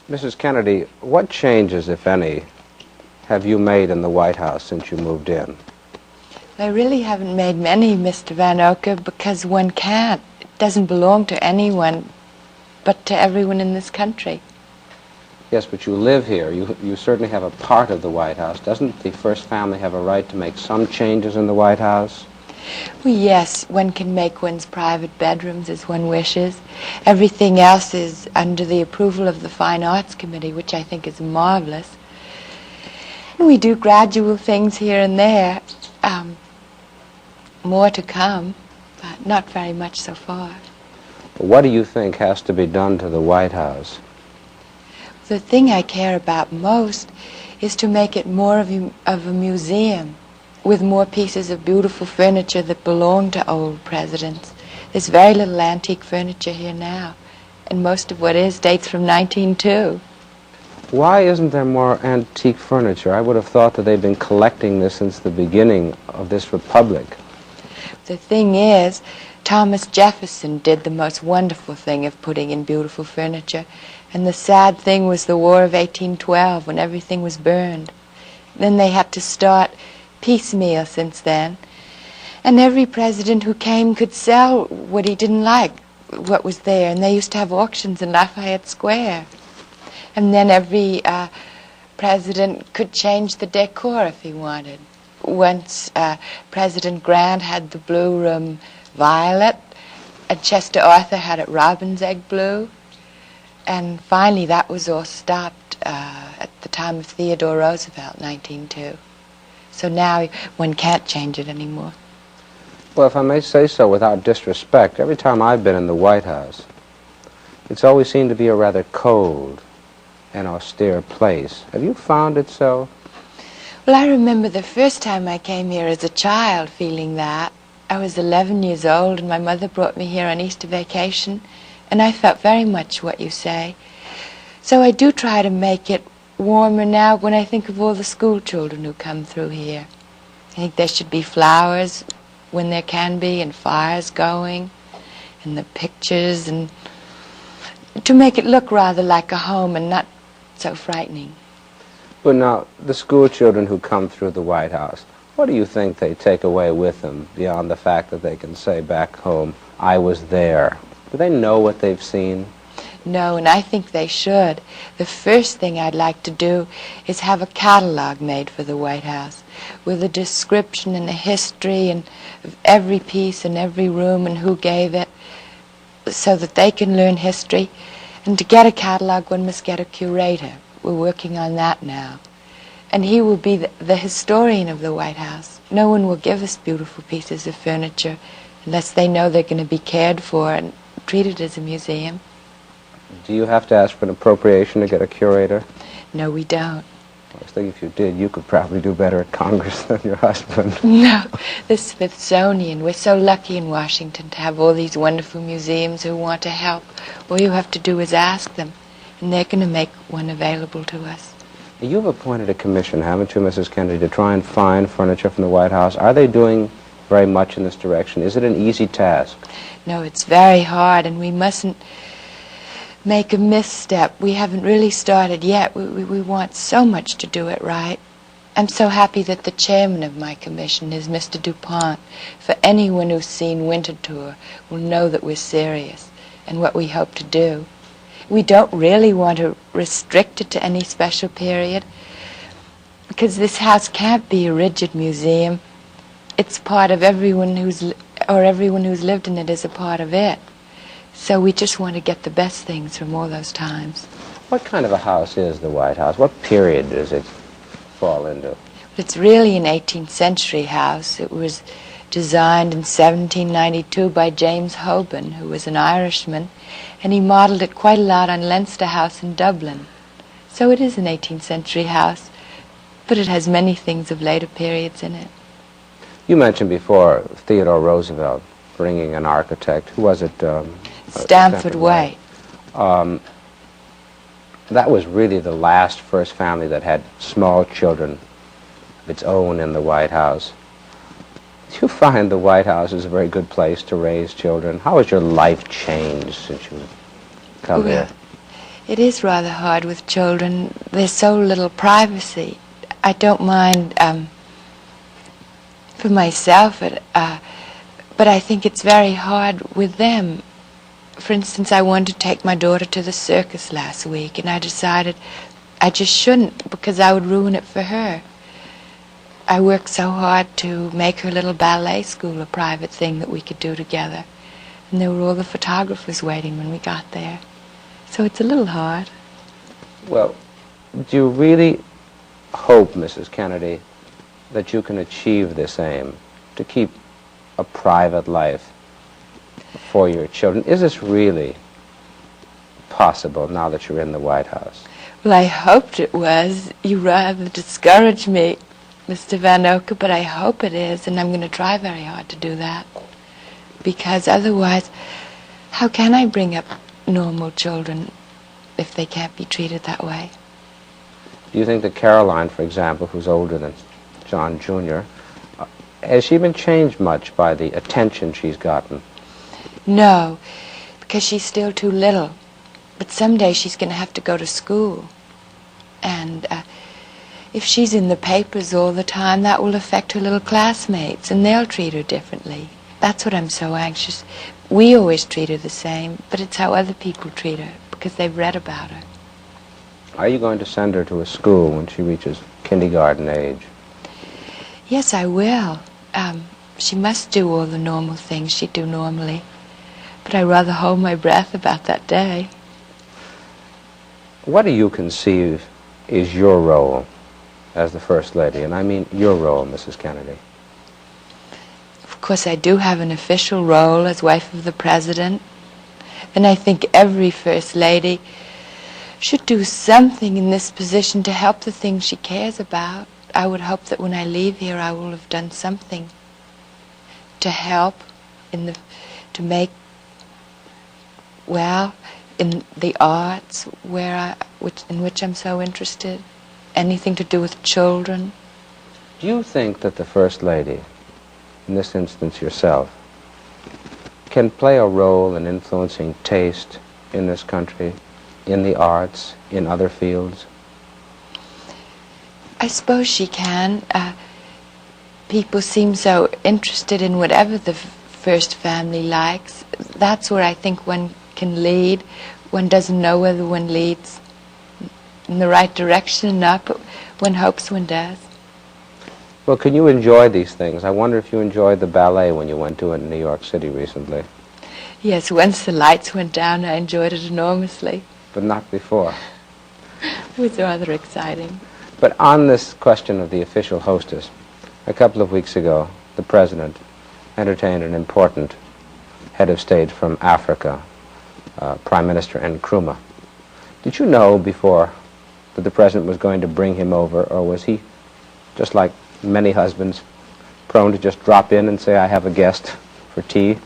Mrs. Kennedy, what changes, if any, have you made in the White House since you moved in? I really haven't made many, Mr. Van Ocker, because one can't. It doesn't belong to anyone but to everyone in this country. Yes, but you live here. You certainly have a part of the White House. Doesn't the first family have a right to make some changes in the White House? Well, yes, one can make one's private bedrooms as one wishes. Everything else is under the approval of the Fine Arts Committee, which I think is marvelous. And we do gradual things here and there. More to come, but not very much so far. What do you think has to be done to the White House? The thing I care about most is to make it more of a museum, with more pieces of beautiful furniture that belong to old presidents. There's very little antique furniture here now, and most of what is dates from 1902. Why isn't there more antique furniture? I would have thought that they've been collecting this since the beginning of this republic. The thing is, Thomas Jefferson did the most wonderful thing of putting in beautiful furniture, and the sad thing was the War of 1812, when everything was burned. Then they had to start piecemeal since then, and every president who came could sell what he didn't like, what was there, and they used to have auctions in Lafayette Square. And then every president could change the decor if he wanted. Once President Grant had the blue room violet, and Chester Arthur had it robin's egg blue, and finally that was all stopped at the time of Theodore Roosevelt, 1902. So now one can't change it anymore. Well, if I may say so without disrespect, every time I've been in the White House, it's always seemed to be a rather cold and austere place. Have you found it so? Well, I remember the first time I came here as a child feeling that. I was 11 years old, and my mother brought me here on Easter vacation, and I felt very much what you say. So I do try to make it warmer now when I think of all the school children who come through here. I think there should be flowers when there can be, and fires going, and the pictures, and to make it look rather like a home and not so frightening. But now, the school children who come through the White House, what do you think they take away with them beyond the fact that they can say back home, I was there? Do they know what they've seen? No, and I think they should. The first thing I'd like to do is have a catalog made for the White House with a description and a history and of every piece and every room and who gave it, so that they can learn history. And to get a catalog, one must get a curator. We're working on that now. And he will be the historian of the White House. No one will give us beautiful pieces of furniture unless they know they're going to be cared for and treated as a museum. Do you have to ask for an appropriation to get a curator? No, we don't. I was thinking if you did, you could probably do better at Congress than your husband. No, the Smithsonian. We're so lucky in Washington to have all these wonderful museums who want to help. All you have to do is ask them, and they're going to make one available to us. You've appointed a commission, haven't you, Mrs. Kennedy, to try and find furniture from the White House. Are they doing very much in this direction? Is it an easy task? No, it's very hard, and we mustn't make a misstep. We haven't really started yet. We want so much to do it right. I'm so happy that the chairman of my commission is Mr. DuPont. For anyone who's seen Winter Tour will know that we're serious and what we hope to do. We don't really want to restrict it to any special period, because this house can't be a rigid museum. It's part of everyone who's lived in it is a part of it. So we just want to get the best things from all those times. What kind of a house is the White House? What period does it fall into? It's really an 18th century house. It was designed in 1792 by James Hoban, who was an Irishman, and he modeled it quite a lot on Leinster House in Dublin. So it is an 18th century house, but it has many things of later periods in it. You mentioned before Theodore Roosevelt bringing an architect. Who was it? Stamford White. That was really the last first family that had small children of its own in the White House. Do you find the White House is a very good place to raise children? How has your life changed since you've come here? It is rather hard with children. There's so little privacy. I don't mind for myself, but I think it's very hard with them. For instance, I wanted to take my daughter to the circus last week, and I decided I just shouldn't because I would ruin it for her. I worked so hard to make her little ballet school a private thing that we could do together. And there were all the photographers waiting when we got there. So it's a little hard. Well, do you really hope, Mrs. Kennedy, that you can achieve this aim, to keep a private life for your children? Is this really possible now that you're in the White House? Well, I hoped it was. You rather discouraged me, Mr. Van Oka, but I hope it is, and I'm going to try very hard to do that. Because otherwise, how can I bring up normal children if they can't be treated that way? Do you think that Caroline, for example, who's older than John Jr., has she been changed much by the attention she's gotten? No, because she's still too little. But someday she's going to have to go to school. And if she's in the papers all the time, that will affect her little classmates, and they'll treat her differently. That's what I'm so anxious. We always treat her the same, but it's how other people treat her, because they've read about her. Are you going to send her to a school when she reaches kindergarten age? Yes, I will. She must do all the normal things she'd do normally. But I rather hold my breath about that day. What do you conceive is your role as the First Lady? And I mean your role, Mrs. Kennedy. Of course, I do have an official role as wife of the President. And I think every First Lady should do something in this position to help the things she cares about. I would hope that when I leave here, I will have done something to help to make, well, in the arts, in which I'm so interested, anything to do with children. Do you think that the First Lady, in this instance yourself, can play a role in influencing taste in this country, in the arts, in other fields? I suppose she can. People seem so interested in whatever the first family likes. That's where I think one can lead. One doesn't know whether one leads in the right direction or not, but one hopes one does. Well, can you enjoy these things? I wonder if you enjoyed the ballet when you went to it in New York City recently. Yes, once the lights went down, I enjoyed it enormously. But not before. It was rather exciting. But on this question of the official hostess, a couple of weeks ago, the President entertained an important head of state from Africa, Prime Minister Nkrumah. Did you know before that the President was going to bring him over, or was he, just like many husbands, prone to just drop in and say, I have a guest for tea?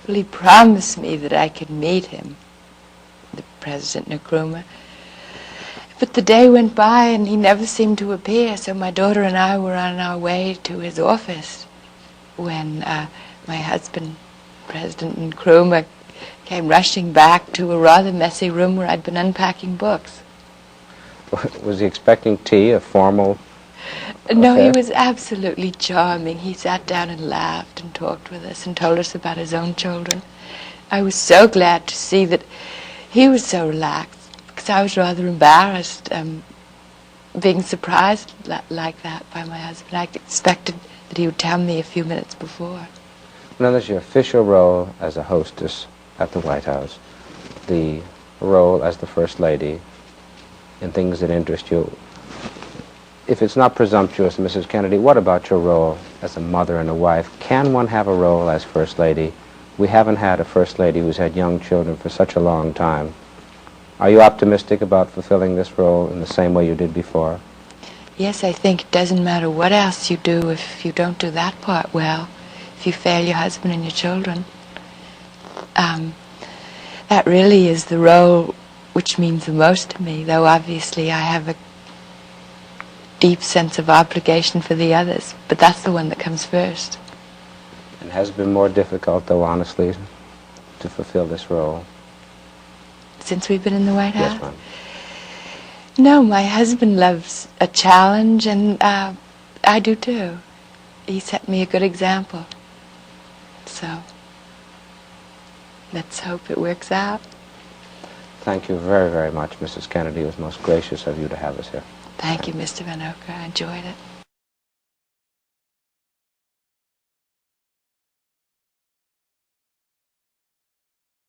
Well, he promised me that I could meet him, the President Nkrumah. But the day went by and he never seemed to appear, so my daughter and I were on our way to his office when my husband, President Nkrumah, came rushing back to a rather messy room where I'd been unpacking books. Was he expecting tea, a formal No, affair? he was absolutely charming. He sat down and laughed and talked with us and told us about his own children. I was so glad to see that he was so relaxed, because I was rather embarrassed being surprised like that by my husband. I expected that he would tell me a few minutes before. Now, there's your official role as a hostess at the White House, the role as the First Lady in things that interest you. If it's not presumptuous, Mrs. Kennedy, what about your role as a mother and a wife? Can one have a role as First Lady? We haven't had a First Lady who's had young children for such a long time. Are you optimistic about fulfilling this role in the same way you did before? Yes, I think it doesn't matter what else you do if you don't do that part well, if you fail your husband and your children. That really is the role which means the most to me, though obviously I have a deep sense of obligation for the others, but that's the one that comes first. And has it been more difficult, though, honestly, to fulfill this role? since we've been in the White House? Yes, ma'am. No, my husband loves a challenge, and I do too. He set me a good example. So, let's hope it works out. Thank you very, very much, Mrs. Kennedy. It was most gracious of you to have us here. Thank you, Mr. Van Oker. I enjoyed it.